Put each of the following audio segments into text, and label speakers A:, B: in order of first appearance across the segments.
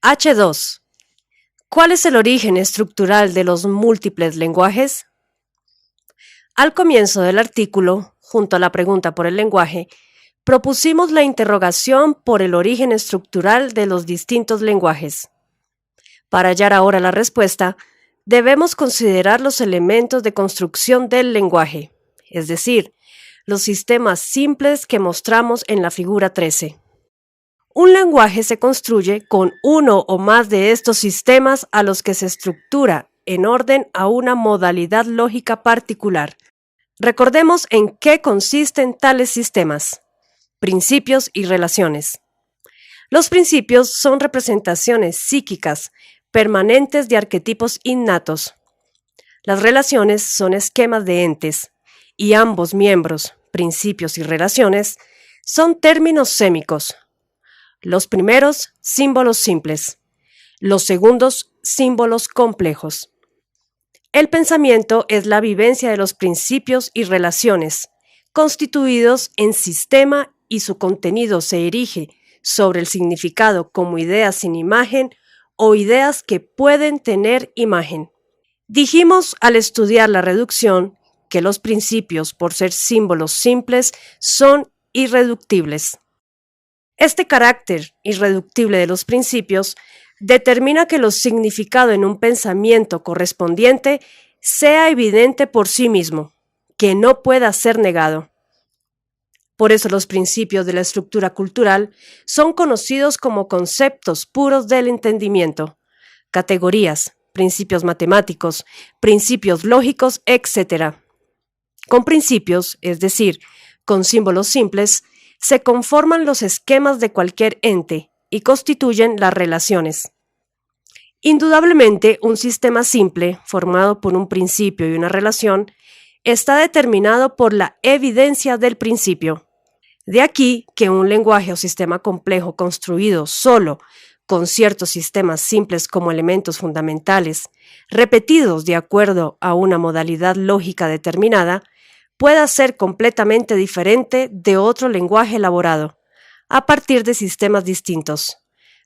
A: H2. ¿Cuál es el origen estructural de los múltiples lenguajes? Al comienzo del artículo, junto a la pregunta por el lenguaje, propusimos la interrogación por el origen estructural de los distintos lenguajes. Para hallar ahora la respuesta, debemos considerar los elementos de construcción del lenguaje, es decir, los sistemas simples que mostramos en la figura 13. Un lenguaje se construye con uno o más de estos sistemas a los que se estructura en orden a una modalidad lógica particular. Recordemos en qué consisten tales sistemas: principios y relaciones. Los principios son representaciones psíquicas permanentes de arquetipos innatos. Las relaciones son esquemas de entes, y ambos miembros, principios y relaciones, son términos sémicos. Los primeros, símbolos simples. Los segundos, símbolos complejos. El pensamiento es la vivencia de los principios y relaciones, constituidos en sistema, y su contenido se erige sobre el significado como ideas sin imagen o ideas que pueden tener imagen. Dijimos al estudiar la reducción que los principios, por ser símbolos simples, son irreductibles. Este carácter irreductible de los principios determina que el significado en un pensamiento correspondiente sea evidente por sí mismo, que no pueda ser negado. Por eso los principios de la estructura cultural son conocidos como conceptos puros del entendimiento, categorías, principios matemáticos, principios lógicos, etc. Con principios, es decir, con símbolos simples, se conforman los esquemas de cualquier ente y constituyen las relaciones. Indudablemente, un sistema simple, formado por un principio y una relación, está determinado por la evidencia del principio. De aquí que un lenguaje o sistema complejo construido solo con ciertos sistemas simples como elementos fundamentales, repetidos de acuerdo a una modalidad lógica determinada, pueda ser completamente diferente de otro lenguaje elaborado, a partir de sistemas distintos.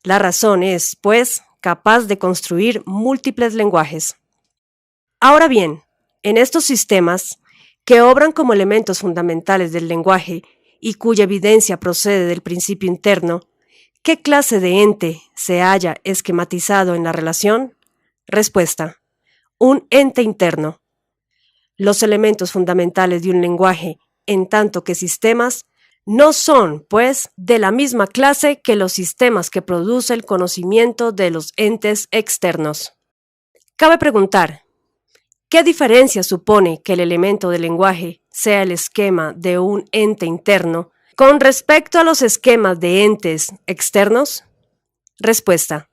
A: La razón es, pues, capaz de construir múltiples lenguajes. Ahora bien, en estos sistemas, que obran como elementos fundamentales del lenguaje y cuya evidencia procede del principio interno, ¿qué clase de ente se halla esquematizado en la relación? Respuesta: un ente interno. Los elementos fundamentales de un lenguaje, en tanto que sistemas, no son, pues, de la misma clase que los sistemas que produce el conocimiento de los entes externos. Cabe preguntar, ¿qué diferencia supone que el elemento del lenguaje sea el esquema de un ente interno con respecto a los esquemas de entes externos? Respuesta: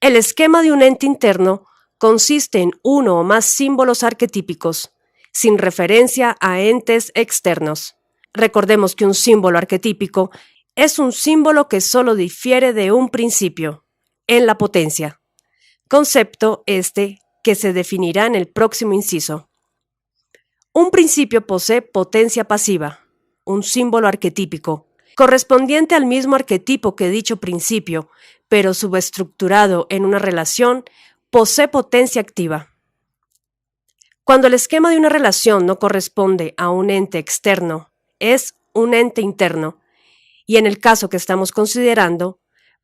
A: el esquema de un ente interno consiste en uno o más símbolos arquetípicos, sin referencia a entes externos. Recordemos que un símbolo arquetípico es un símbolo que solo difiere de un principio, en la potencia. Concepto que se definirá en el próximo inciso. Un principio posee potencia pasiva, un símbolo arquetípico, correspondiente al mismo arquetipo que dicho principio, pero subestructurado en una relación, posee potencia activa. Cuando el esquema de una relación no corresponde a un ente externo, es un ente interno, y en el caso que estamos considerando,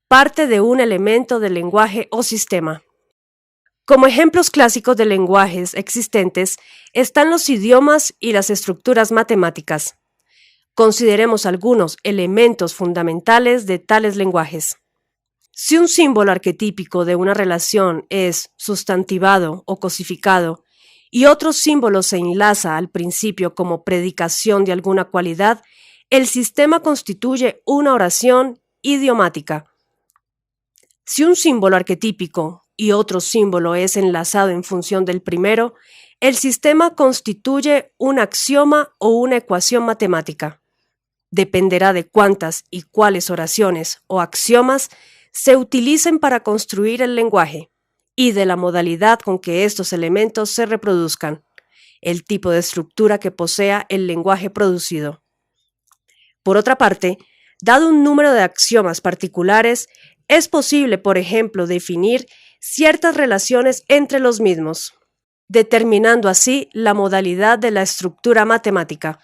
A: parte de un elemento del lenguaje o sistema. Como ejemplos clásicos de lenguajes existentes están los idiomas y las estructuras matemáticas. Consideremos algunos elementos fundamentales de tales lenguajes. Si un símbolo arquetípico de una relación es sustantivado o cosificado y otro símbolo se enlaza al principio como predicación de alguna cualidad, el sistema constituye una oración idiomática. Si un símbolo arquetípico y otro símbolo es enlazado en función del primero, el sistema constituye un axioma o una ecuación matemática. Dependerá de cuántas y cuáles oraciones o axiomas se utilicen para construir el lenguaje y de la modalidad con que estos elementos se reproduzcan, el tipo de estructura que posea el lenguaje producido. Por otra parte, dado un número de axiomas particulares, Es posible, por ejemplo, definir ciertas relaciones entre los mismos, determinando así la modalidad de la estructura matemática,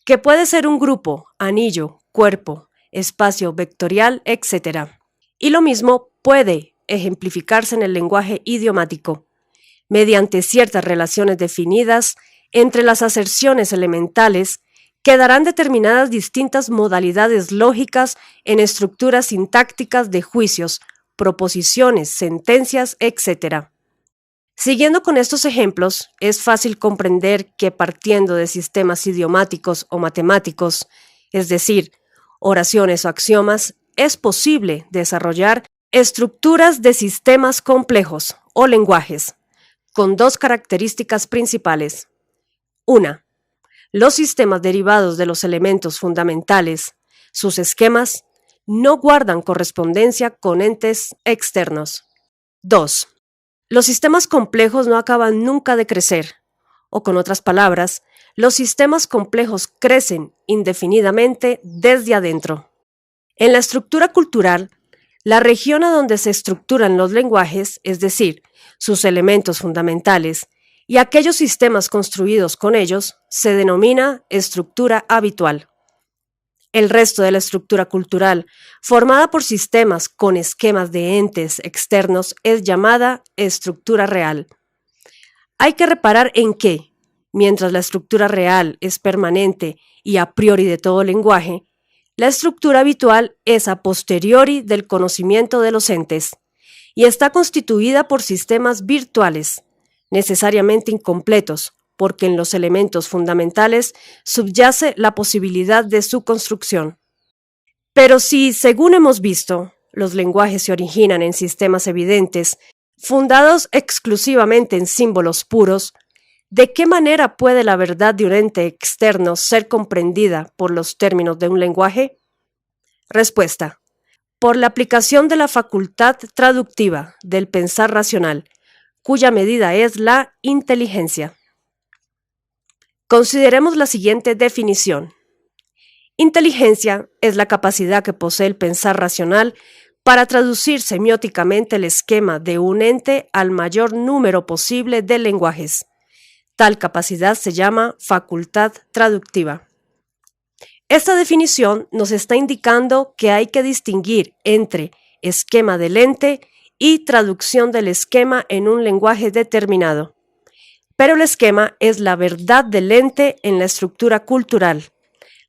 A: que puede ser un grupo, anillo, cuerpo, espacio vectorial, etc. Y lo mismo puede ejemplificarse en el lenguaje idiomático, mediante ciertas relaciones definidas entre las aserciones elementales que darán determinadas distintas modalidades lógicas en estructuras sintácticas de juicios, proposiciones, sentencias, etc. Siguiendo con estos ejemplos, es fácil comprender que partiendo de sistemas idiomáticos o matemáticos, es decir, oraciones o axiomas, es posible desarrollar estructuras de sistemas complejos o lenguajes, con dos características principales. Una, los sistemas derivados de los elementos fundamentales, sus esquemas, no guardan correspondencia con entes externos. 2. Los sistemas complejos no acaban nunca de crecer, o con otras palabras, los sistemas complejos crecen indefinidamente desde adentro. En la estructura cultural, la región a donde se estructuran los lenguajes, es decir, sus elementos fundamentales, y aquellos sistemas construidos con ellos, se denomina estructura habitual. El resto de la estructura cultural, formada por sistemas con esquemas de entes externos, es llamada estructura real. Hay que reparar en que, mientras la estructura real es permanente y a priori de todo lenguaje, la estructura habitual es a posteriori del conocimiento de los entes y está constituida por sistemas virtuales, necesariamente incompletos, porque en los elementos fundamentales subyace la posibilidad de su construcción. Pero si, según hemos visto, los lenguajes se originan en sistemas evidentes, fundados exclusivamente en símbolos puros, ¿de qué manera puede la verdad de un ente externo ser comprendida por los términos de un lenguaje? Respuesta: por la aplicación de la facultad traductiva del pensar racional, cuya medida es la inteligencia. Consideremos la siguiente definición. Inteligencia es la capacidad que posee el pensar racional para traducir semióticamente el esquema de un ente al mayor número posible de lenguajes. Tal capacidad se llama facultad traductiva. Esta definición nos está indicando que hay que distinguir entre esquema del ente y traducción del esquema en un lenguaje determinado. Pero el esquema es la verdad del ente en la estructura cultural,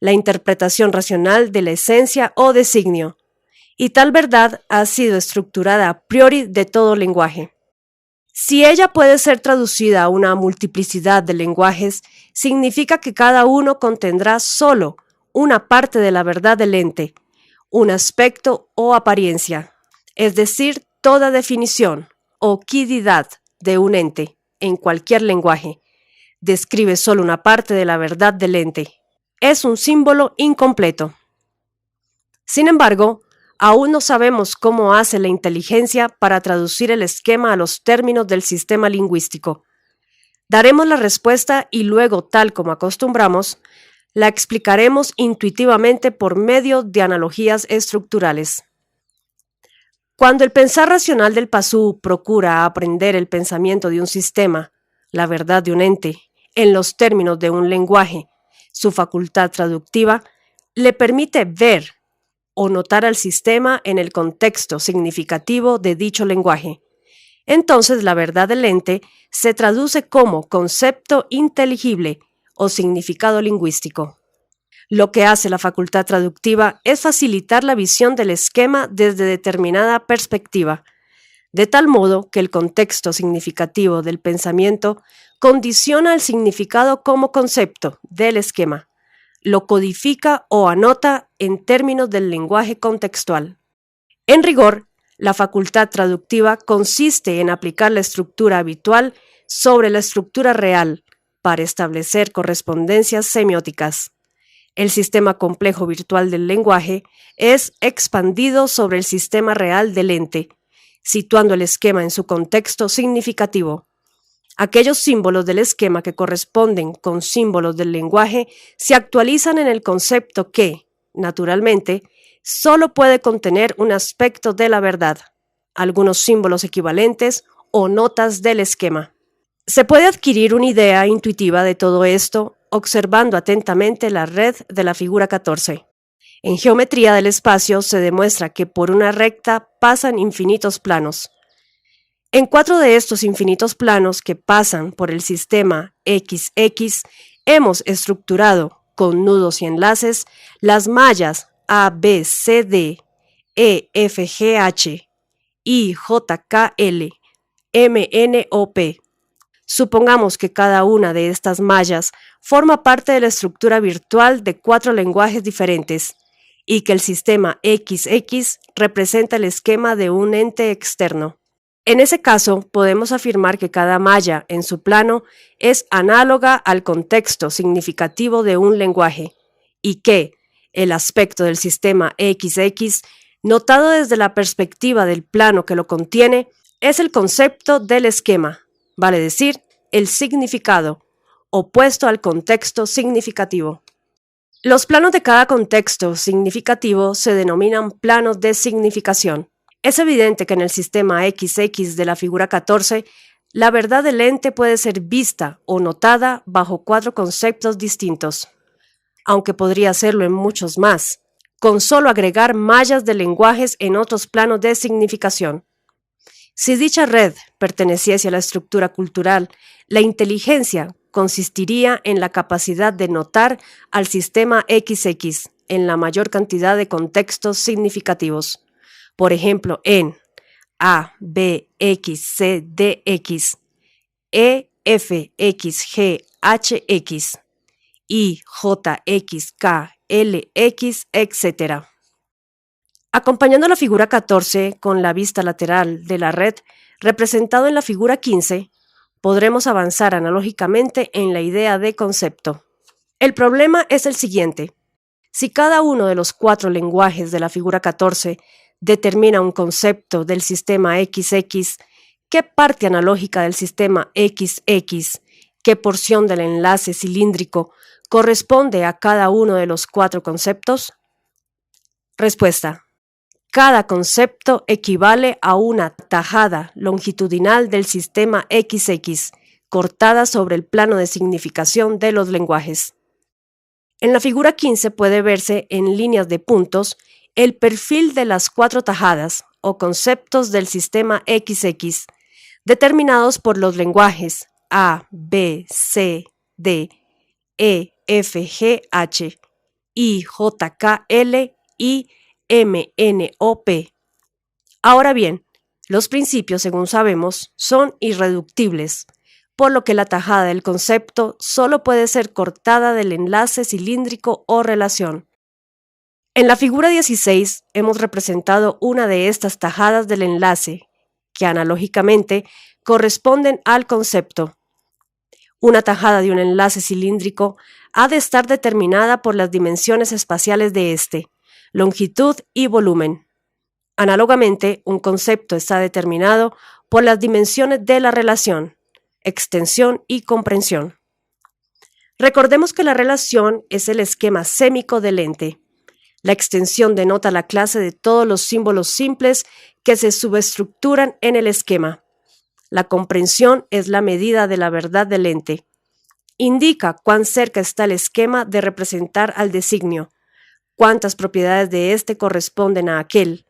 A: la interpretación racional de la esencia o designio, y tal verdad ha sido estructurada a priori de todo lenguaje. Si ella puede ser traducida a una multiplicidad de lenguajes, significa que cada uno contendrá solo una parte de la verdad del ente, un aspecto o apariencia, es decir, toda definición o quididad de un ente en cualquier lenguaje describe solo una parte de la verdad del ente. Es un símbolo incompleto. Sin embargo, aún no sabemos cómo hace la inteligencia para traducir el esquema a los términos del sistema lingüístico. Daremos la respuesta y luego, tal como acostumbramos, la explicaremos intuitivamente por medio de analogías estructurales. Cuando el pensar racional del Pasú procura aprender el pensamiento de un sistema, la verdad de un ente, en los términos de un lenguaje, su facultad traductiva, le permite ver o notar al sistema en el contexto significativo de dicho lenguaje. Entonces la verdad del ente se traduce como concepto inteligible o significado lingüístico. Lo que hace la facultad traductiva es facilitar la visión del esquema desde determinada perspectiva, de tal modo que el contexto significativo del pensamiento condiciona el significado como concepto del esquema, lo codifica o anota en términos del lenguaje contextual. En rigor, la facultad traductiva consiste en aplicar la estructura habitual sobre la estructura real para establecer correspondencias semióticas. El sistema complejo virtual del lenguaje es expandido sobre el sistema real del ente, situando el esquema en su contexto significativo. Aquellos símbolos del esquema que corresponden con símbolos del lenguaje se actualizan en el concepto que, naturalmente, solo puede contener un aspecto de la verdad, algunos símbolos equivalentes o notas del esquema. Se puede adquirir una idea intuitiva de todo esto observando atentamente la red de la figura 14. En geometría del espacio se demuestra que por una recta pasan infinitos planos. En 4 de estos infinitos planos que pasan por el sistema XX, hemos estructurado con nudos y enlaces las mallas A, B, C, D, E, F, G, H, I, J, K, L, M, N, O, P. Supongamos que cada una de estas mallas forma parte de la estructura virtual de 4 lenguajes diferentes y que el sistema XX representa el esquema de un ente externo. En ese caso, podemos afirmar que cada malla en su plano es análoga al contexto significativo de un lenguaje y que el aspecto del sistema XX, notado desde la perspectiva del plano que lo contiene, es el concepto del esquema, vale decir, el significado, opuesto al contexto significativo. Los planos de cada contexto significativo se denominan planos de significación. Es evidente que en el sistema XX de la figura 14, la verdad del ente puede ser vista o notada bajo 4 conceptos distintos, aunque podría hacerlo en muchos más, con solo agregar mallas de lenguajes en otros planos de significación. Si dicha red perteneciese a la estructura cultural, la inteligencia consistiría en la capacidad de notar al sistema XX en la mayor cantidad de contextos significativos. Por ejemplo, en A, B, X, C, D, X, E, F, X, G, H, X, I, J, X, K, L, X, etc. Acompañando la figura 14 con la vista lateral de la red, representado en la figura 15, podremos avanzar analógicamente en la idea de concepto. El problema es el siguiente. Si cada uno de los 4 lenguajes de la figura 14 determina un concepto del sistema XX, ¿qué parte analógica del sistema XX, qué porción del enlace cilíndrico corresponde a cada uno de los 4 conceptos? Respuesta. Cada concepto equivale a una tajada longitudinal del sistema XX, cortada sobre el plano de significación de los lenguajes. En la figura 15 puede verse en líneas de puntos el perfil de las 4 tajadas o conceptos del sistema XX, determinados por los lenguajes A, B, C, D, E, F, G, H, I, J, K, L y M, N, O, P. Ahora bien, los principios, según sabemos, son irreductibles, por lo que la tajada del concepto solo puede ser cortada del enlace cilíndrico o relación. En la figura 16 hemos representado una de estas tajadas del enlace, que analógicamente corresponden al concepto. Una tajada de un enlace cilíndrico ha de estar determinada por las dimensiones espaciales de este, longitud y volumen. Análogamente, un concepto está determinado por las dimensiones de la relación, extensión y comprensión. Recordemos que la relación es el esquema sémico del ente. La extensión denota la clase de todos los símbolos simples que se subestructuran en el esquema. La comprensión es la medida de la verdad del ente. Indica cuán cerca está el esquema de representar al designio, cuántas propiedades de éste corresponden a aquel.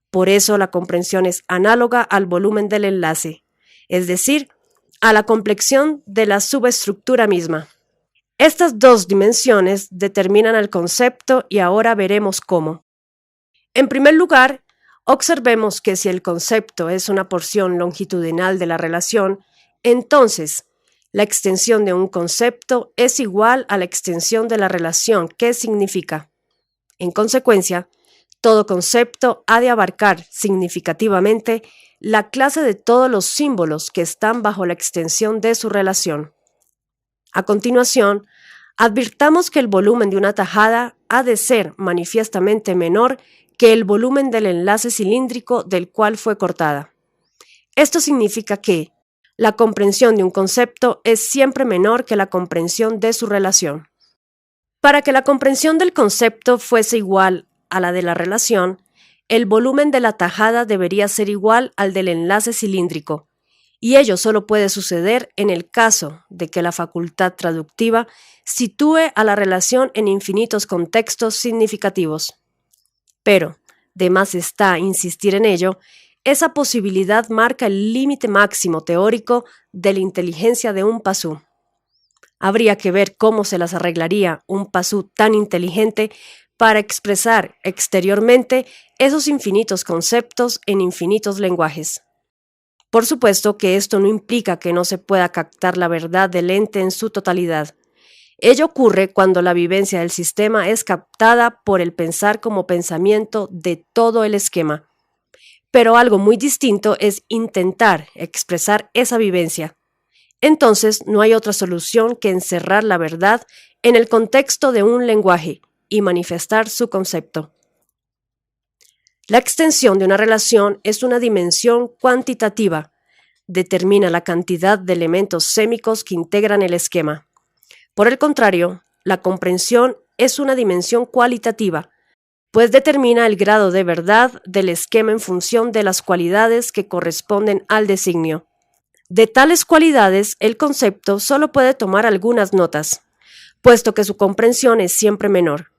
A: Por eso la comprensión es análoga al volumen del enlace, es decir, a la complexión de la subestructura misma. Estas 2 dimensiones determinan el concepto y ahora veremos cómo. En primer lugar, observemos que si el concepto es una porción longitudinal de la relación, entonces la extensión de un concepto es igual a la extensión de la relación, que significa. En consecuencia, todo concepto ha de abarcar significativamente la clase de todos los símbolos que están bajo la extensión de su relación. A continuación, advirtamos que el volumen de una tajada ha de ser manifiestamente menor que el volumen del enlace cilíndrico del cual fue cortada. Esto significa que la comprensión de un concepto es siempre menor que la comprensión de su relación. Para que la comprensión del concepto fuese igual a la de la relación, el volumen de la tajada debería ser igual al del enlace cilíndrico, y ello solo puede suceder en el caso de que la facultad traductiva sitúe a la relación en infinitos contextos significativos. Pero, de más está insistir en ello, esa posibilidad marca el límite máximo teórico de la inteligencia de un pasú. Habría que ver cómo se las arreglaría un pasú tan inteligente para expresar exteriormente esos infinitos conceptos en infinitos lenguajes. Por supuesto que esto no implica que no se pueda captar la verdad del ente en su totalidad. Ello ocurre cuando la vivencia del sistema es captada por el pensar como pensamiento de todo el esquema. Pero algo muy distinto es intentar expresar esa vivencia. Entonces no hay otra solución que encerrar la verdad en el contexto de un lenguaje y manifestar su concepto. La extensión de una relación es una dimensión cuantitativa. Determina la cantidad de elementos sémicos que integran el esquema. Por el contrario, la comprensión es una dimensión cualitativa, pues determina el grado de verdad del esquema en función de las cualidades que corresponden al designio. De tales cualidades, el concepto solo puede tomar algunas notas, puesto que su comprensión es siempre menor.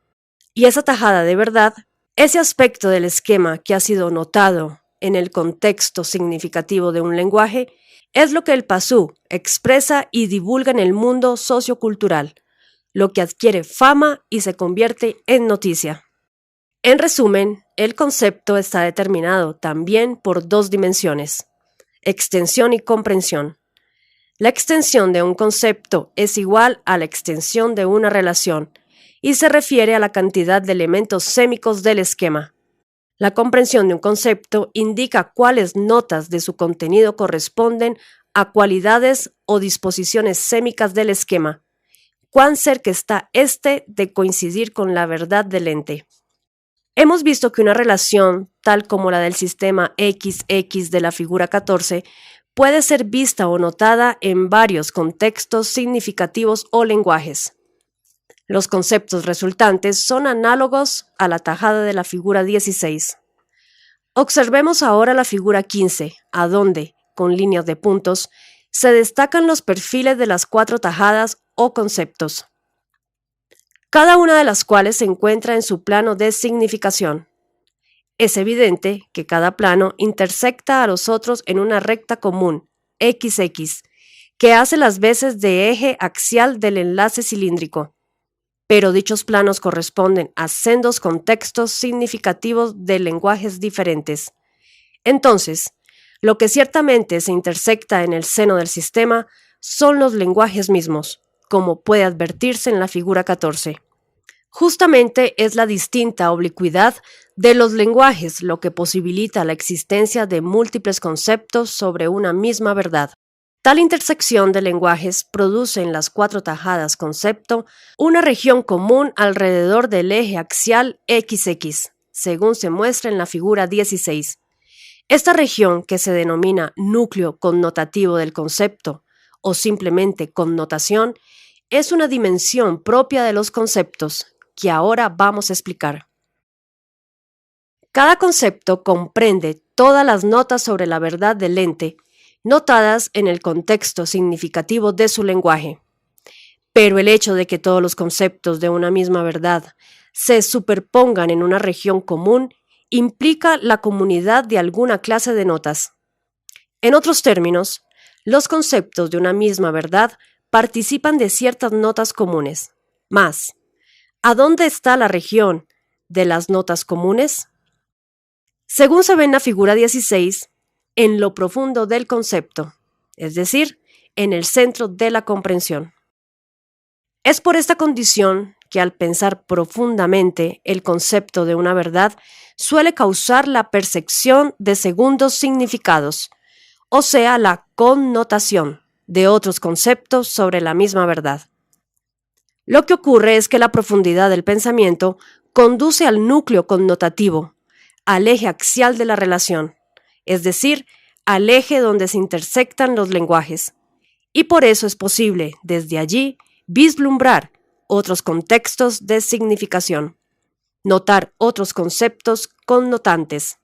A: Y esa tajada de verdad, ese aspecto del esquema que ha sido notado en el contexto significativo de un lenguaje, es lo que el pasú expresa y divulga en el mundo sociocultural, lo que adquiere fama y se convierte en noticia. En resumen, el concepto está determinado también por dos dimensiones: extensión y comprensión. La extensión de un concepto es igual a la extensión de una relación y se refiere a la cantidad de elementos sémicos del esquema. La comprensión de un concepto indica cuáles notas de su contenido corresponden a cualidades o disposiciones sémicas del esquema, cuán cerca está éste de coincidir con la verdad del ente. Hemos visto que una relación, tal como la del sistema XX de la figura 14, puede ser vista o notada en varios contextos significativos o lenguajes. Los conceptos resultantes son análogos a la tajada de la figura 16. Observemos ahora la figura 15, a donde, con líneas de puntos, se destacan los perfiles de las cuatro tajadas o conceptos, cada una de las cuales se encuentra en su plano de significación. Es evidente que cada plano intersecta a los otros en una recta común, XX, que hace las veces de eje axial del enlace cilíndrico. Pero dichos planos corresponden a sendos contextos significativos de lenguajes diferentes. Entonces, lo que ciertamente se intersecta en el seno del sistema son los lenguajes mismos, como puede advertirse en la figura 14. Justamente es la distinta oblicuidad de los lenguajes lo que posibilita la existencia de múltiples conceptos sobre una misma verdad. Tal intersección de lenguajes produce en las cuatro tajadas concepto una región común alrededor del eje axial XX, según se muestra en la figura 16. Esta región, que se denomina núcleo connotativo del concepto o simplemente connotación, es una dimensión propia de los conceptos que ahora vamos a explicar. Cada concepto comprende todas las notas sobre la verdad del ente, notadas en el contexto significativo de su lenguaje. Pero el hecho de que todos los conceptos de una misma verdad se superpongan en una región común implica la comunidad de alguna clase de notas. En otros términos, los conceptos de una misma verdad participan de ciertas notas comunes. Mas, ¿a dónde está la región de las notas comunes? Según se ve en la figura 16, en lo profundo del concepto, es decir, en el centro de la comprensión. Es por esta condición que al pensar profundamente el concepto de una verdad suele causar la percepción de segundos significados, o sea, la connotación de otros conceptos sobre la misma verdad. Lo que ocurre es que la profundidad del pensamiento conduce al núcleo connotativo, al eje axial de la relación, es decir, al eje donde se intersectan los lenguajes, y por eso es posible, desde allí, vislumbrar otros contextos de significación. notar otros conceptos connotantes.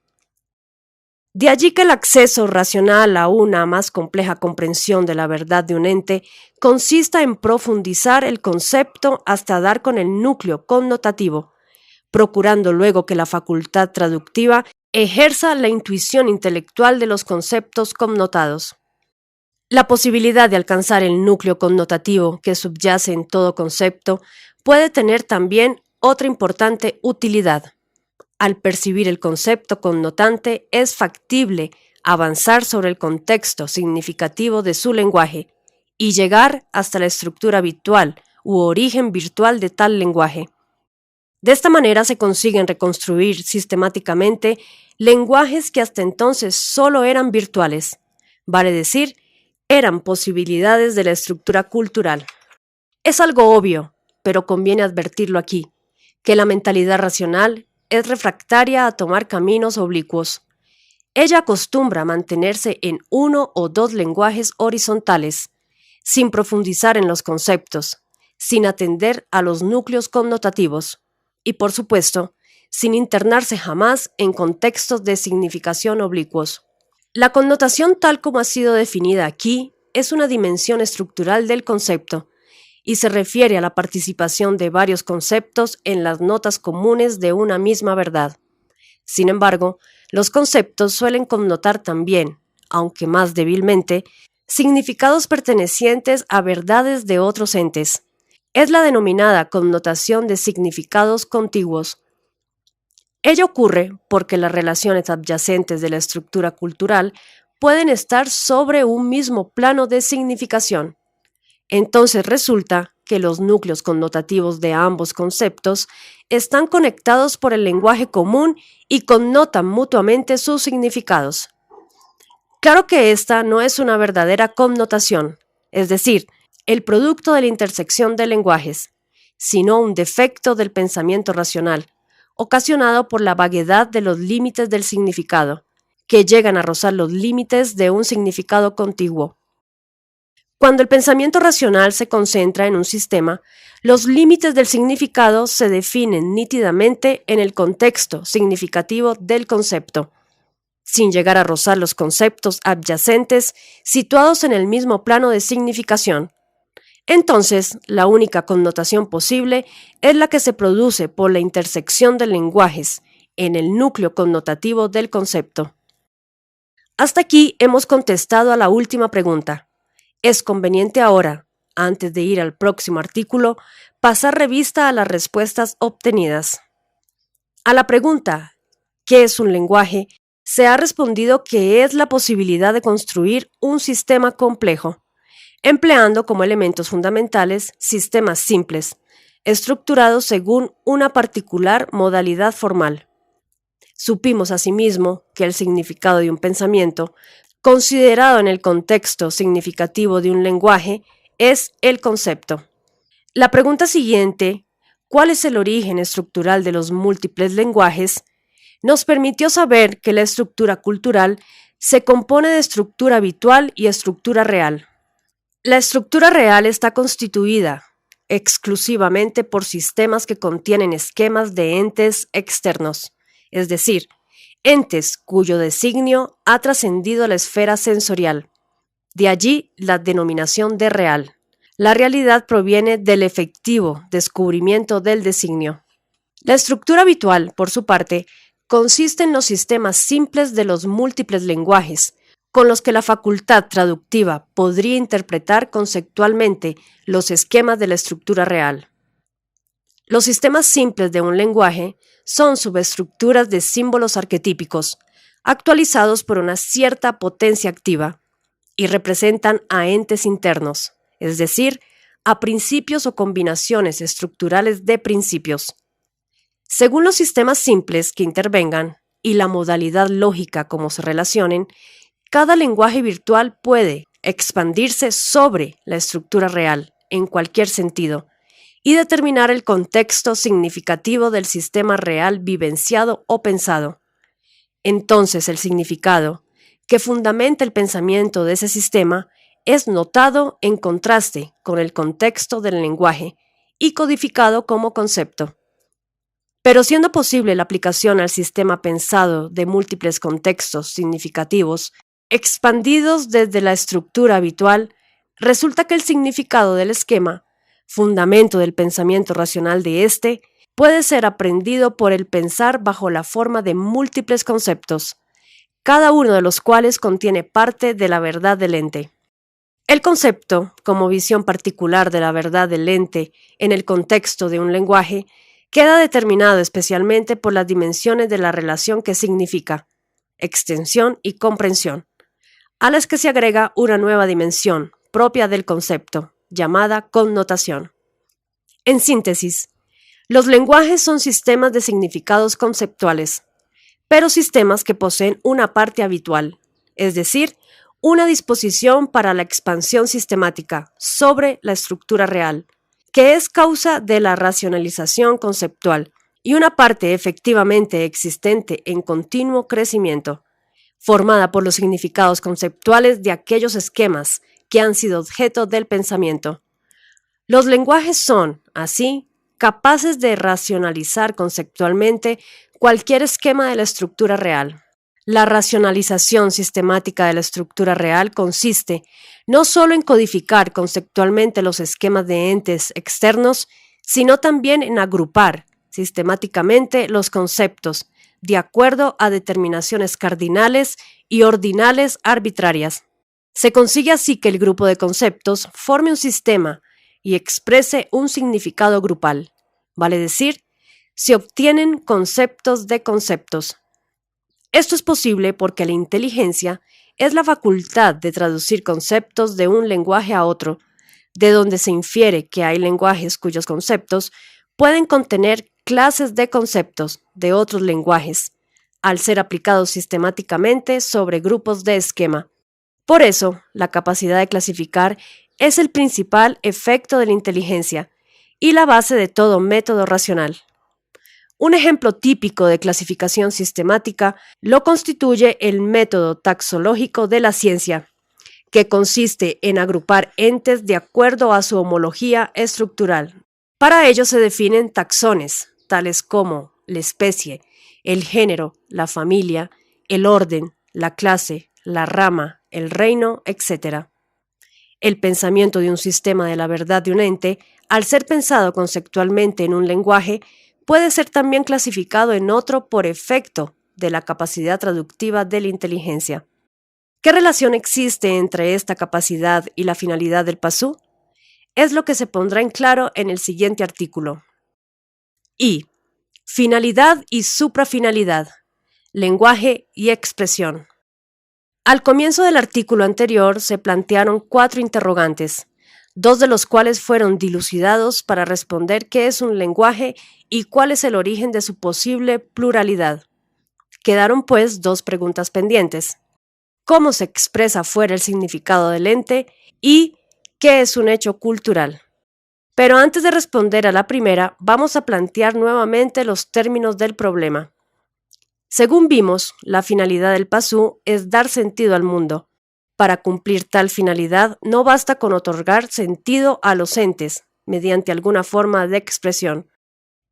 A: De allí que el acceso racional a una más compleja comprensión de la verdad de un ente consista en profundizar el concepto hasta dar con el núcleo connotativo, procurando luego que la facultad traductiva ejerza la intuición intelectual de los conceptos connotados. La posibilidad de alcanzar el núcleo connotativo que subyace en todo concepto puede tener también otra importante utilidad. Al percibir el concepto connotante, es factible avanzar sobre el contexto significativo de su lenguaje y llegar hasta la estructura habitual u origen virtual de tal lenguaje. De esta manera se consiguen reconstruir sistemáticamente lenguajes que hasta entonces solo eran virtuales, vale decir, eran posibilidades de la estructura cultural. Es algo obvio, pero conviene advertirlo aquí, que la mentalidad racional es refractaria a tomar caminos oblicuos. Ella acostumbra a mantenerse en uno o dos lenguajes horizontales, sin profundizar en los conceptos, sin atender a los núcleos connotativos y, por supuesto, sin internarse jamás en contextos de significación oblicuos. La connotación tal como ha sido definida aquí es una dimensión estructural del concepto, y se refiere a la participación de varios conceptos en las notas comunes de una misma verdad. Sin embargo, los conceptos suelen connotar también, aunque más débilmente, significados pertenecientes a verdades de otros entes. Es la denominada connotación de significados contiguos. Ello ocurre porque las relaciones adyacentes de la estructura cultural pueden estar sobre un mismo plano de significación. Entonces resulta que los núcleos connotativos de ambos conceptos están conectados por el lenguaje común y connotan mutuamente sus significados. Claro que esta no es una verdadera connotación, es decir, el producto de la intersección de lenguajes, sino un defecto del pensamiento racional, ocasionado por la vaguedad de los límites del significado, que llegan a rozar los límites de un significado contiguo. Cuando el pensamiento racional se concentra en un sistema, los límites del significado se definen nítidamente en el contexto significativo del concepto, sin llegar a rozar los conceptos adyacentes situados en el mismo plano de significación. Entonces, la única connotación posible es la que se produce por la intersección de lenguajes en el núcleo connotativo del concepto. Hasta aquí hemos contestado a la última pregunta. Es conveniente ahora, antes de ir al próximo artículo, pasar revista a las respuestas obtenidas. A la pregunta ¿qué es un lenguaje?, se ha respondido que es la posibilidad de construir un sistema complejo, empleando como elementos fundamentales sistemas simples, estructurados según una particular modalidad formal. Supimos asimismo que el significado de un pensamiento, considerado en el contexto significativo de un lenguaje, es el concepto. La pregunta siguiente, ¿cuál es el origen estructural de los múltiples lenguajes?, nos permitió saber que la estructura cultural se compone de estructura habitual y estructura real. La estructura real está constituida exclusivamente por sistemas que contienen esquemas de entes externos, es decir, entes cuyo designio ha trascendido la esfera sensorial. De allí la denominación de real. La realidad proviene del efectivo descubrimiento del designio. La estructura habitual, por su parte, consiste en los sistemas simples de los múltiples lenguajes, con los que la facultad traductiva podría interpretar conceptualmente los esquemas de la estructura real. Los sistemas simples de un lenguaje son subestructuras de símbolos arquetípicos, actualizados por una cierta potencia activa, y representan a entes internos, es decir, a principios o combinaciones estructurales de principios. Según los sistemas simples que intervengan y la modalidad lógica como se relacionen, cada lenguaje virtual puede expandirse sobre la estructura real en cualquier sentido y determinar el contexto significativo del sistema real vivenciado o pensado. Entonces el significado, que fundamenta el pensamiento de ese sistema, es notado en contraste con el contexto del lenguaje y codificado como concepto. Pero siendo posible la aplicación al sistema pensado de múltiples contextos significativos, expandidos desde la estructura habitual, resulta que el significado del esquema, fundamento del pensamiento racional de éste, puede ser aprendido por el pensar bajo la forma de múltiples conceptos, cada uno de los cuales contiene parte de la verdad del ente. El concepto, como visión particular de la verdad del ente en el contexto de un lenguaje, queda determinado especialmente por las dimensiones de la relación que significa, extensión y comprensión, a las que se agrega una nueva dimensión propia del concepto, llamada connotación. En síntesis, los lenguajes son sistemas de significados conceptuales, pero sistemas que poseen una parte habitual, es decir, una disposición para la expansión sistemática sobre la estructura real, que es causa de la racionalización conceptual, y una parte efectivamente existente en continuo crecimiento, formada por los significados conceptuales de aquellos esquemas que han sido objeto del pensamiento. Los lenguajes son, así, capaces de racionalizar conceptualmente cualquier esquema de la estructura real. La racionalización sistemática de la estructura real consiste no solo en codificar conceptualmente los esquemas de entes externos, sino también en agrupar sistemáticamente los conceptos de acuerdo a determinaciones cardinales y ordinales arbitrarias. Se consigue así que el grupo de conceptos forme un sistema y exprese un significado grupal, vale decir, se obtienen conceptos de conceptos. Esto es posible porque la inteligencia es la facultad de traducir conceptos de un lenguaje a otro, de donde se infiere que hay lenguajes cuyos conceptos pueden contener clases de conceptos de otros lenguajes, al ser aplicados sistemáticamente sobre grupos de esquema. Por eso, la capacidad de clasificar es el principal efecto de la inteligencia y la base de todo método racional. Un ejemplo típico de clasificación sistemática lo constituye el método taxológico de la ciencia, que consiste en agrupar entes de acuerdo a su homología estructural. Para ello se definen taxones, tales como la especie, el género, la familia, el orden, la clase, la rama, el reino, etc. El pensamiento de un sistema de la verdad de un ente, al ser pensado conceptualmente en un lenguaje, puede ser también clasificado en otro por efecto de la capacidad traductiva de la inteligencia. ¿Qué relación existe entre esta capacidad y la finalidad del PASU? Es lo que se pondrá en claro en el siguiente artículo. I. Finalidad y suprafinalidad. Lenguaje y expresión. Al comienzo del artículo anterior se plantearon 4 interrogantes, 2 de los cuales fueron dilucidados para responder qué es un lenguaje y cuál es el origen de su posible pluralidad. Quedaron pues 2 preguntas pendientes. ¿Cómo se expresa fuera el significado del ente? Y ¿qué es un hecho cultural? Pero antes de responder a la primera, vamos a plantear nuevamente los términos del problema. Según vimos, la finalidad del PASU es dar sentido al mundo. Para cumplir tal finalidad, no basta con otorgar sentido a los entes, mediante alguna forma de expresión.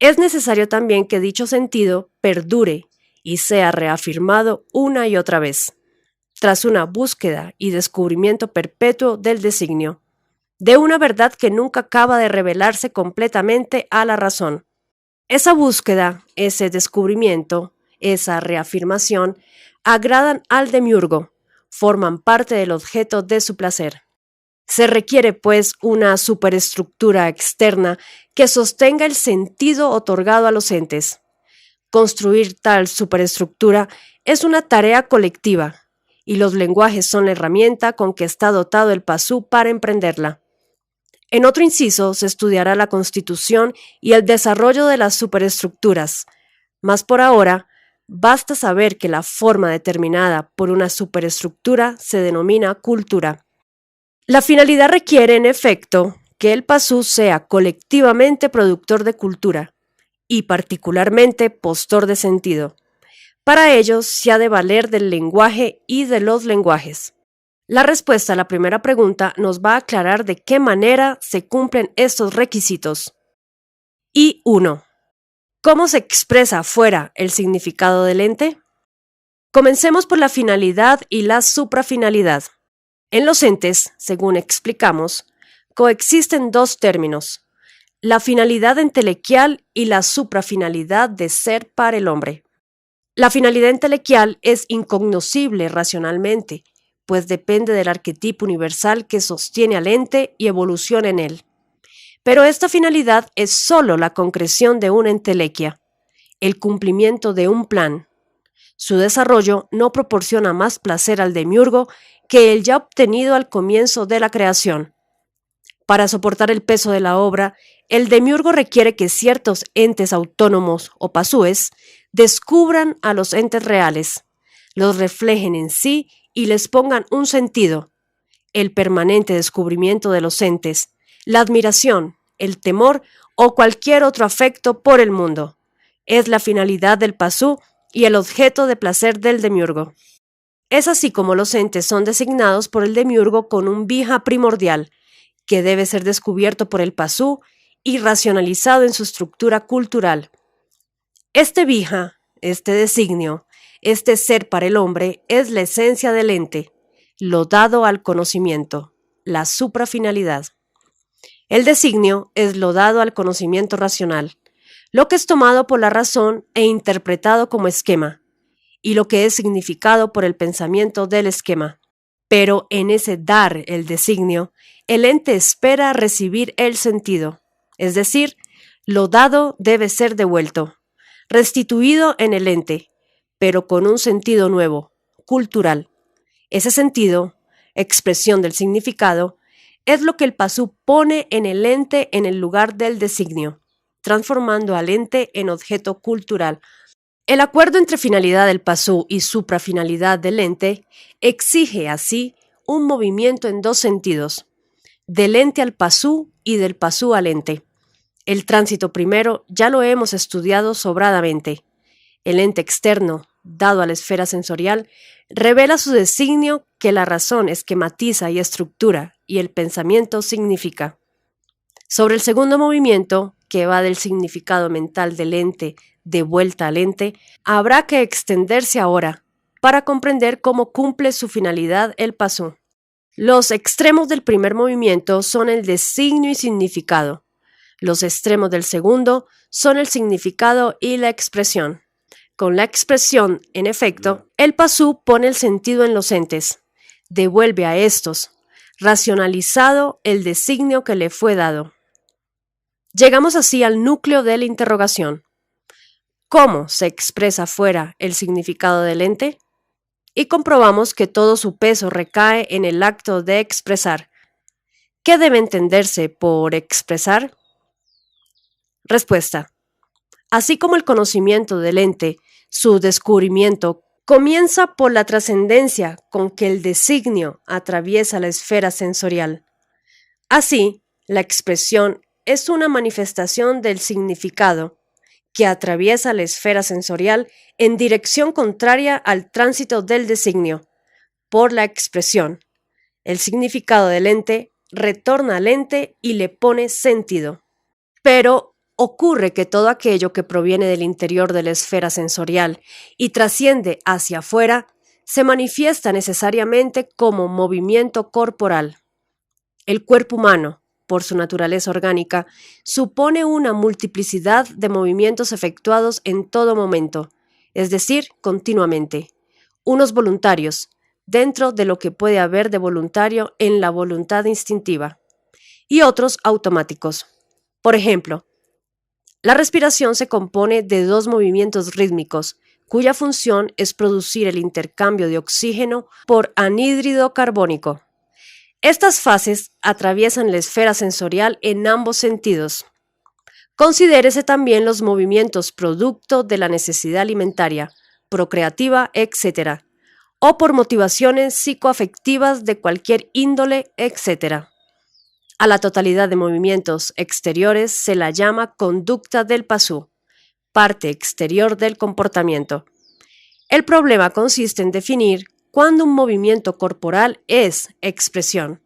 A: Es necesario también que dicho sentido perdure y sea reafirmado una y otra vez, tras una búsqueda y descubrimiento perpetuo del designio, de una verdad que nunca acaba de revelarse completamente a la razón. Esa búsqueda, ese descubrimiento, esa reafirmación, agradan al demiurgo, forman parte del objeto de su placer. Se requiere, pues, una superestructura externa que sostenga el sentido otorgado a los entes. Construir tal superestructura es una tarea colectiva, y los lenguajes son la herramienta con que está dotado el PASU para emprenderla. En otro inciso se estudiará la constitución y el desarrollo de las superestructuras, mas por ahora basta saber que la forma determinada por una superestructura se denomina cultura. La finalidad requiere, en efecto, que el PASU sea colectivamente productor de cultura y particularmente postor de sentido. Para ello se ha de valer del lenguaje y de los lenguajes. La respuesta a la primera pregunta nos va a aclarar de qué manera se cumplen estos requisitos. Y 1. ¿Cómo se expresa afuera el significado del ente? Comencemos por la finalidad y la suprafinalidad. En los entes, según explicamos, coexisten dos términos: la finalidad entelequial y la suprafinalidad de ser para el hombre. La finalidad entelequial es incognoscible racionalmente, pues depende del arquetipo universal que sostiene al ente y evoluciona en él. Pero esta finalidad es sólo la concreción de una entelequia, el cumplimiento de un plan. Su desarrollo no proporciona más placer al demiurgo que el ya obtenido al comienzo de la creación. Para soportar el peso de la obra, el demiurgo requiere que ciertos entes autónomos o pasúes descubran a los entes reales, los reflejen en sí y les pongan un sentido. El permanente descubrimiento de los entes, la admiración, el temor o cualquier otro afecto por el mundo, es la finalidad del pasú y el objeto de placer del demiurgo. Es así como los entes son designados por el demiurgo con un vija primordial, que debe ser descubierto por el pasú y racionalizado en su estructura cultural. Este vija, este designio, este ser para el hombre es la esencia del ente, lo dado al conocimiento, la suprafinalidad. El designio es lo dado al conocimiento racional, lo que es tomado por la razón e interpretado como esquema, y lo que es significado por el pensamiento del esquema. Pero en ese dar el designio, el ente espera recibir el sentido, es decir, lo dado debe ser devuelto, restituido en el ente, pero con un sentido nuevo, cultural. Ese sentido, expresión del significado, es lo que el pasú pone en el ente en el lugar del designio, transformando al ente en objeto cultural. El acuerdo entre finalidad del pasú y suprafinalidad del ente exige así un movimiento en dos sentidos, del ente al pasú y del pasú al ente. El tránsito primero ya lo hemos estudiado sobradamente. El ente externo, dado a la esfera sensorial, revela su designio que la razón esquematiza y estructura y el pensamiento significa. Sobre el segundo movimiento, que va del significado mental del ente de vuelta al ente, habrá que extenderse ahora para comprender cómo cumple su finalidad el pasú. Los extremos del primer movimiento son el designio y significado. Los extremos del segundo son el significado y la expresión. Con la expresión, en efecto, el pasú pone el sentido en los entes, devuelve a estos, racionalizado el designio que le fue dado. Llegamos así al núcleo de la interrogación. ¿Cómo se expresa fuera el significado del ente? Y comprobamos que todo su peso recae en el acto de expresar. ¿Qué debe entenderse por expresar? Respuesta. Así como el conocimiento del ente, su descubrimiento comienza por la trascendencia con que el designio atraviesa la esfera sensorial. Así, la expresión es una manifestación del significado que atraviesa la esfera sensorial en dirección contraria al tránsito del designio. Por la expresión, el significado del ente retorna al ente y le pone sentido. Pero ocurre que todo aquello que proviene del interior de la esfera sensorial y trasciende hacia afuera se manifiesta necesariamente como movimiento corporal. El cuerpo humano, por su naturaleza orgánica, supone una multiplicidad de movimientos efectuados en todo momento, es decir, continuamente, unos voluntarios, dentro de lo que puede haber de voluntario en la voluntad instintiva, y otros automáticos. Por ejemplo, la respiración se compone de dos movimientos rítmicos, cuya función es producir el intercambio de oxígeno por anhídrido carbónico. Estas fases atraviesan la esfera sensorial en ambos sentidos. Considérese también los movimientos producto de la necesidad alimentaria, procreativa, etc., o por motivaciones psicoafectivas de cualquier índole, etc. A la totalidad de movimientos exteriores se la llama conducta del pasú, parte exterior del comportamiento. El problema consiste en definir cuándo un movimiento corporal es expresión.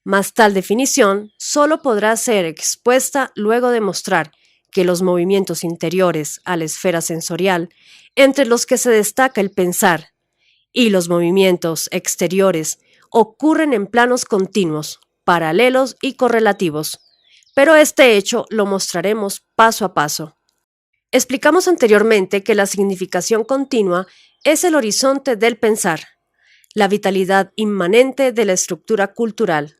A: Mas tal definición solo podrá ser expuesta luego de mostrar que los movimientos interiores a la esfera sensorial, entre los que se destaca el pensar, y los movimientos exteriores ocurren en planos continuos, paralelos y correlativos, pero este hecho lo mostraremos paso a paso. Explicamos anteriormente que la significación continua es el horizonte del pensar, la vitalidad inmanente de la estructura cultural,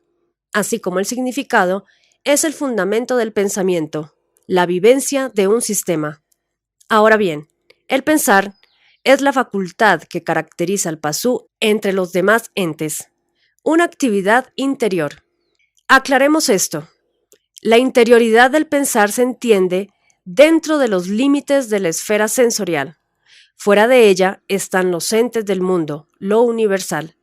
A: así como el significado es el fundamento del pensamiento, la vivencia de un sistema. Ahora bien, el pensar es la facultad que caracteriza al pasú entre los demás entes, una actividad interior. Aclaremos esto. La interioridad del pensar se entiende dentro de los límites de la esfera sensorial. Fuera de ella están los entes del mundo, lo universal.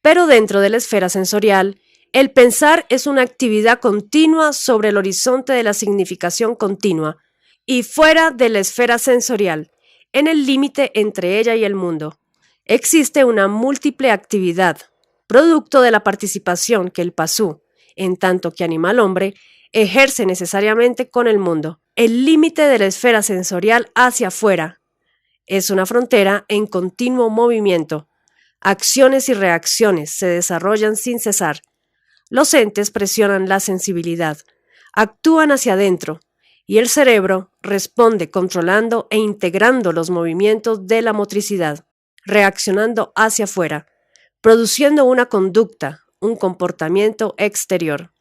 A: Pero dentro de la esfera sensorial, el pensar es una actividad continua sobre el horizonte de la significación continua y fuera de la esfera sensorial, en el límite entre ella y el mundo. Existe una múltiple actividad, producto de la participación que el pasú, en tanto que animal hombre, ejerce necesariamente con el mundo. El límite de la esfera sensorial hacia afuera es una frontera en continuo movimiento. Acciones y reacciones se desarrollan sin cesar. Los entes presionan la sensibilidad, actúan hacia adentro, y el cerebro responde controlando e integrando los movimientos de la motricidad, reaccionando hacia afuera, produciendo una conducta, un comportamiento exterior.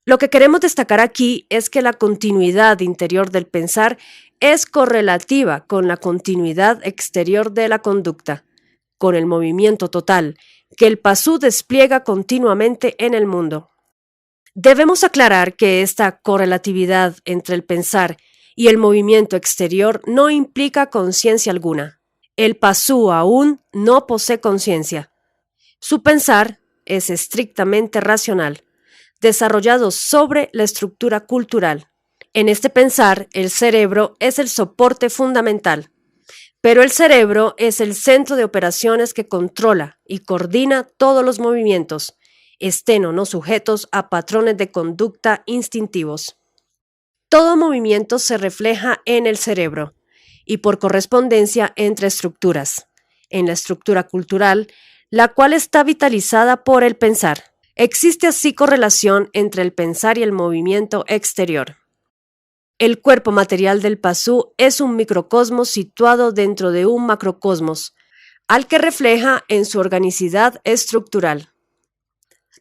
A: Lo que queremos destacar aquí es que la continuidad interior del pensar es correlativa con la continuidad exterior de la conducta, con el movimiento total que el pasú despliega continuamente en el mundo. Debemos aclarar que esta correlatividad entre el pensar y el movimiento exterior no implica conciencia alguna. El pasú aún no posee conciencia. Su pensar es estrictamente racional, desarrollado sobre la estructura cultural. En este pensar, el cerebro es el soporte fundamental, pero el cerebro es el centro de operaciones que controla y coordina todos los movimientos, estén o no sujetos a patrones de conducta instintivos. Todo movimiento se refleja en el cerebro y por correspondencia entre estructuras, en la estructura cultural, la cual está vitalizada por el pensar. Existe así correlación entre el pensar y el movimiento exterior. El cuerpo material del pasú es un microcosmos situado dentro de un macrocosmos, al que refleja en su organicidad estructural.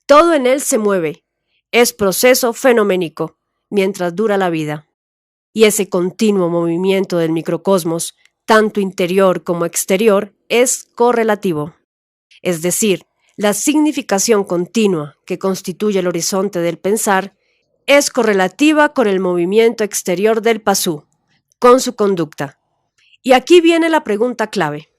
A: Todo en él se mueve, es proceso fenoménico, mientras dura la vida. Y ese continuo movimiento del microcosmos, tanto interior como exterior, es correlativo. Es decir, la significación continua que constituye el horizonte del pensar es correlativa con el movimiento exterior del pasú, con su conducta. Y aquí viene la pregunta clave.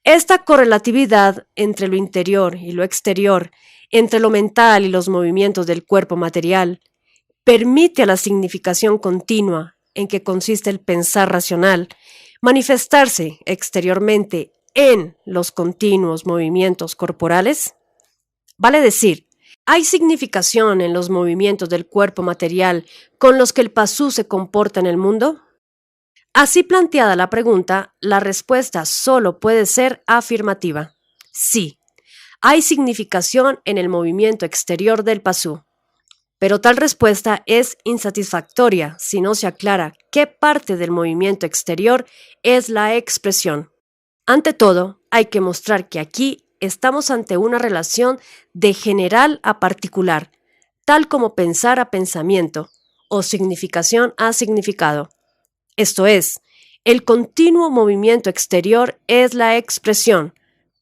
A: Esta correlatividad entre lo interior y lo exterior, entre lo mental y los movimientos del cuerpo material, permite a la significación continua, en que consiste el pensar racional, manifestarse exteriormente en los continuos movimientos corporales. Vale decir, ¿hay significación en los movimientos del cuerpo material con los que el pasú se comporta en el mundo? Así planteada la pregunta, la respuesta solo puede ser afirmativa. Sí, hay significación en el movimiento exterior del pasú. Pero tal respuesta es insatisfactoria si no se aclara qué parte del movimiento exterior es la expresión. Ante todo, hay que mostrar que aquí estamos ante una relación de general a particular, tal como pensar a pensamiento o significación a significado. Esto es, el continuo movimiento exterior es la expresión,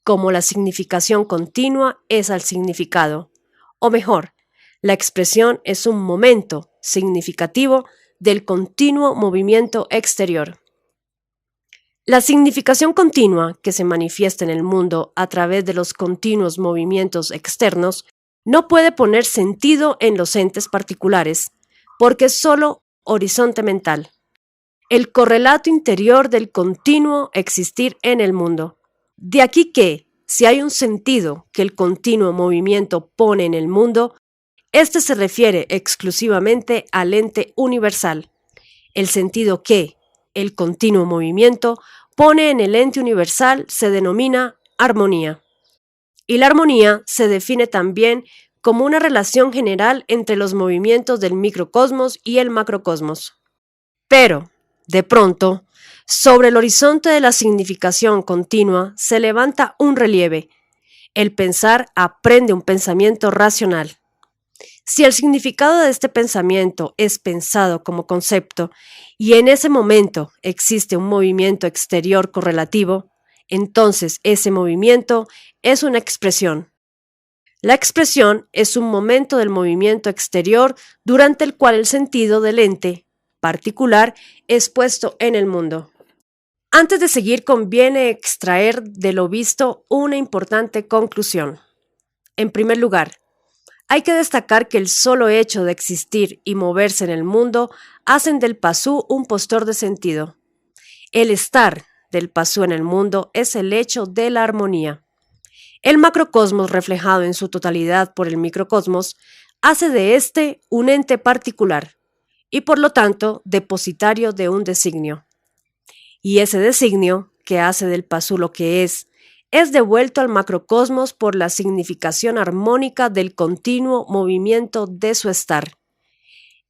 A: como la significación continua es al significado. O mejor, la expresión es un momento significativo del continuo movimiento exterior. La significación continua que se manifiesta en el mundo a través de los continuos movimientos externos no puede poner sentido en los entes particulares, porque es solo horizonte mental. El correlato interior del continuo existir en el mundo. De aquí que, si hay un sentido que el continuo movimiento pone en el mundo, Este se refiere exclusivamente al ente universal, el sentido que el continuo movimiento pone en el ente universal se denomina armonía. Y la armonía se define también como una relación general entre los movimientos del microcosmos y el macrocosmos. Pero, de pronto, sobre el horizonte de la significación continua se levanta un relieve. El pensar aprende un pensamiento racional. Si el significado de este pensamiento es pensado como concepto y en ese momento existe un movimiento exterior correlativo, entonces ese movimiento es una expresión. La expresión es un momento del movimiento exterior durante el cual el sentido del ente particular es puesto en el mundo. Antes de seguir, conviene extraer de lo visto una importante conclusión. En primer lugar, hay que destacar que el solo hecho de existir y moverse en el mundo hacen del pasú un postor de sentido. El estar del pasú en el mundo es el hecho de la armonía. El macrocosmos reflejado en su totalidad por el microcosmos hace de éste un ente particular y por lo tanto depositario de un designio. Y ese designio, que hace del pasú lo que es devuelto al macrocosmos por la significación armónica del continuo movimiento de su estar.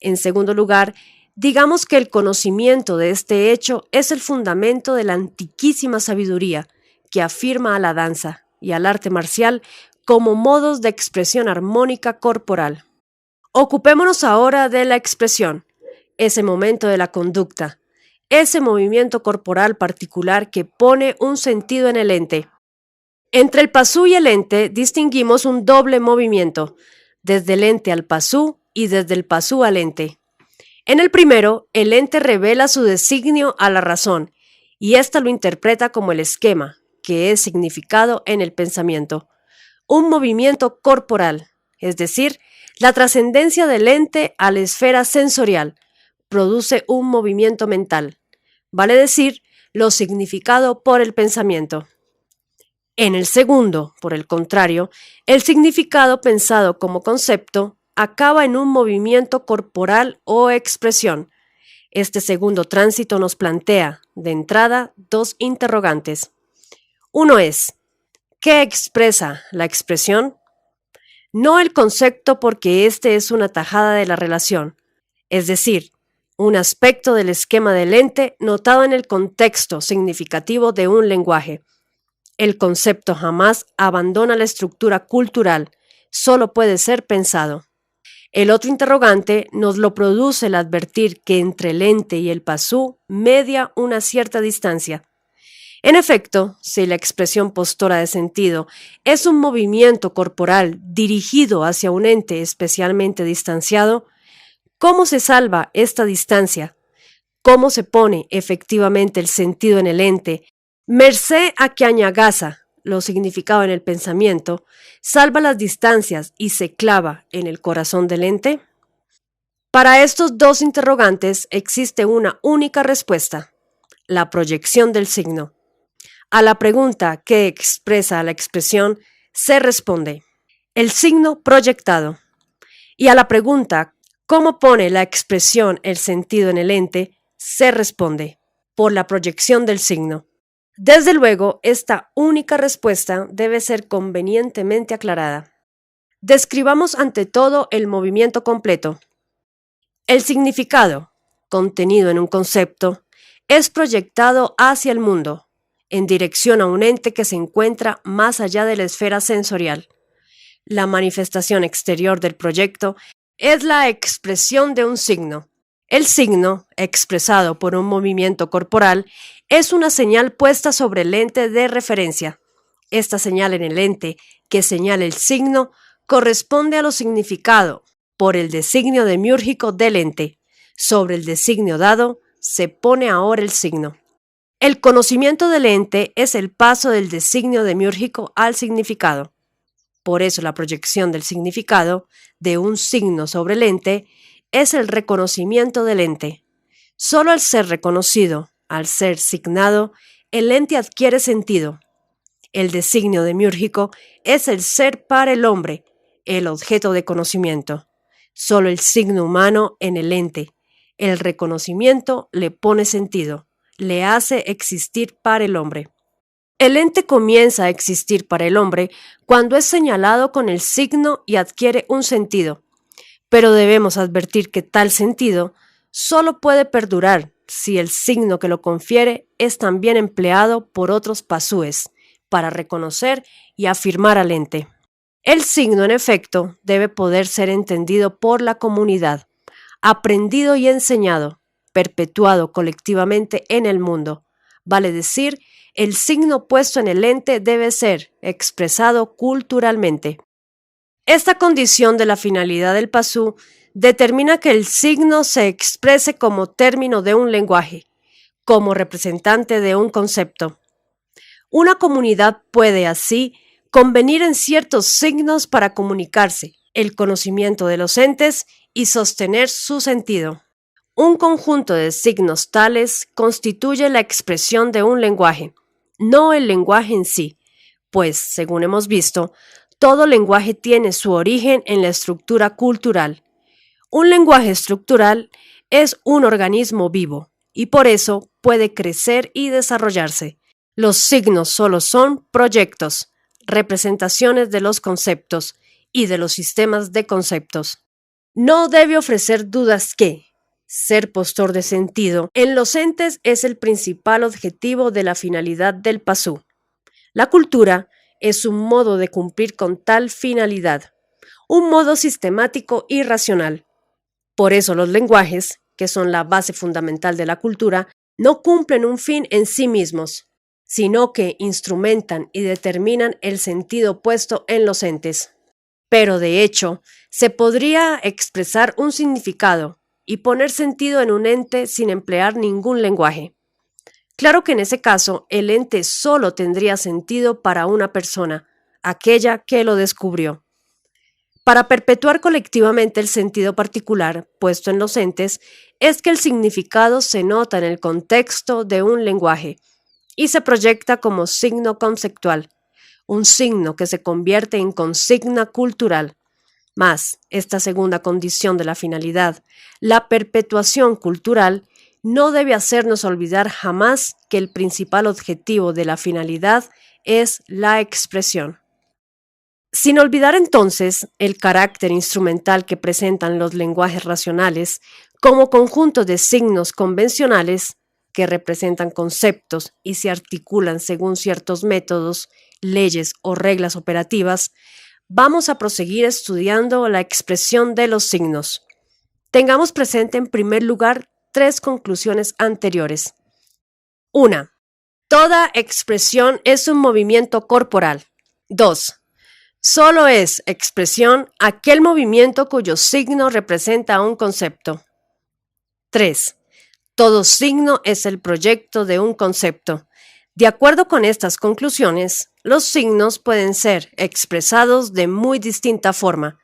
A: En segundo lugar, digamos que el conocimiento de este hecho es el fundamento de la antiquísima sabiduría que afirma a la danza y al arte marcial como modos de expresión armónica corporal. Ocupémonos ahora de la expresión, ese momento de la conducta, ese movimiento corporal particular que pone un sentido en el ente. Entre el pasú y el ente distinguimos un doble movimiento, desde el ente al pasú y desde el pasú al ente. En el primero, el ente revela su designio a la razón, y ésta lo interpreta como el esquema, que es significado en el pensamiento. Un movimiento corporal, es decir, la trascendencia del ente a la esfera sensorial, produce un movimiento mental, vale decir, lo significado por el pensamiento. En el segundo, por el contrario, el significado pensado como concepto acaba en un movimiento corporal o expresión. Este segundo tránsito nos plantea, de entrada, dos interrogantes. Uno es, ¿qué expresa la expresión? No el concepto, porque este es una tajada de la relación, es decir, un aspecto del esquema del ente notado en el contexto significativo de un lenguaje. El concepto jamás abandona la estructura cultural, solo puede ser pensado. El otro interrogante nos lo produce el advertir que entre el ente y el pasú media una cierta distancia. En efecto, si la expresión postora de sentido es un movimiento corporal dirigido hacia un ente especialmente distanciado, ¿cómo se salva esta distancia? ¿Cómo se pone efectivamente el sentido en el ente? Merced a que añagaza lo significado en el pensamiento, salva las distancias y se clava en el corazón del ente. Para estos dos interrogantes existe una única respuesta, la proyección del signo. A la pregunta ¿qué expresa la expresión? Se responde, el signo proyectado. Y a la pregunta ¿cómo pone la expresión el sentido en el ente? Se responde, por la proyección del signo. Desde luego, esta única respuesta debe ser convenientemente aclarada. Describamos ante todo el movimiento completo. El significado, contenido en un concepto, es proyectado hacia el mundo, en dirección a un ente que se encuentra más allá de la esfera sensorial. La manifestación exterior del proyecto es la expresión de un signo. El signo, expresado por un movimiento corporal, es una señal puesta sobre el ente de referencia. Esta señal en el ente, que señala el signo, corresponde a lo significado por el designio demiúrgico del ente. Sobre el designio dado, se pone ahora el signo. El conocimiento del ente es el paso del designio demiúrgico al significado. Por eso la proyección del significado de un signo sobre el ente es el reconocimiento del ente. Solo al ser reconocido, al ser signado, el ente adquiere sentido. El designio demiúrgico es el ser para el hombre, el objeto de conocimiento. solo el signo humano en el ente. El reconocimiento le pone sentido, le hace existir para el hombre. El ente comienza a existir para el hombre cuando es señalado con el signo y adquiere un sentido, pero debemos advertir que tal sentido solo puede perdurar si el signo que lo confiere es también empleado por otros pasúes para reconocer y afirmar al ente. El signo, en efecto, debe poder ser entendido por la comunidad, aprendido y enseñado, perpetuado colectivamente en el mundo. Vale decir, el signo puesto en el ente debe ser expresado culturalmente. Esta condición de la finalidad del pasú determina que el signo se exprese como término de un lenguaje, como representante de un concepto. Una comunidad puede, así, convenir en ciertos signos para comunicarse, el conocimiento de los entes y sostener su sentido. Un conjunto de signos tales constituye la expresión de un lenguaje, no el lenguaje en sí, pues, según hemos visto, todo lenguaje tiene su origen en la estructura cultural. Un lenguaje estructural es un organismo vivo y por eso puede crecer y desarrollarse. Los signos solo son proyectos, representaciones de los conceptos y de los sistemas de conceptos. No debe ofrecer dudas que ser postor de sentido en los entes es el principal objetivo de la finalidad del pasú. La cultura es un modo de cumplir con tal finalidad, un modo sistemático y racional. Por eso los lenguajes, que son la base fundamental de la cultura, no cumplen un fin en sí mismos, sino que instrumentan y determinan el sentido puesto en los entes. Pero de hecho, se podría expresar un significado y poner sentido en un ente sin emplear ningún lenguaje. Claro que en ese caso, el ente solo tendría sentido para una persona, aquella que lo descubrió. Para perpetuar colectivamente el sentido particular puesto en los entes, es que el significado se nota en el contexto de un lenguaje y se proyecta como signo conceptual, un signo que se convierte en consigna cultural. Mas, esta segunda condición de la finalidad, la perpetuación cultural, no debe hacernos olvidar jamás que el principal objetivo de la finalidad es la expresión. Sin olvidar entonces el carácter instrumental que presentan los lenguajes racionales como conjunto de signos convencionales que representan conceptos y se articulan según ciertos métodos, leyes o reglas operativas, vamos a proseguir estudiando la expresión de los signos. Tengamos presente en primer lugar tres conclusiones anteriores. 1. Toda expresión es un movimiento corporal. 2. Solo es expresión aquel movimiento cuyo signo representa un concepto. 3. Todo signo es el proyecto de un concepto. De acuerdo con estas conclusiones, los signos pueden ser expresados de muy distinta forma.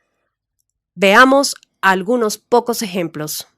A: Veamos algunos pocos ejemplos.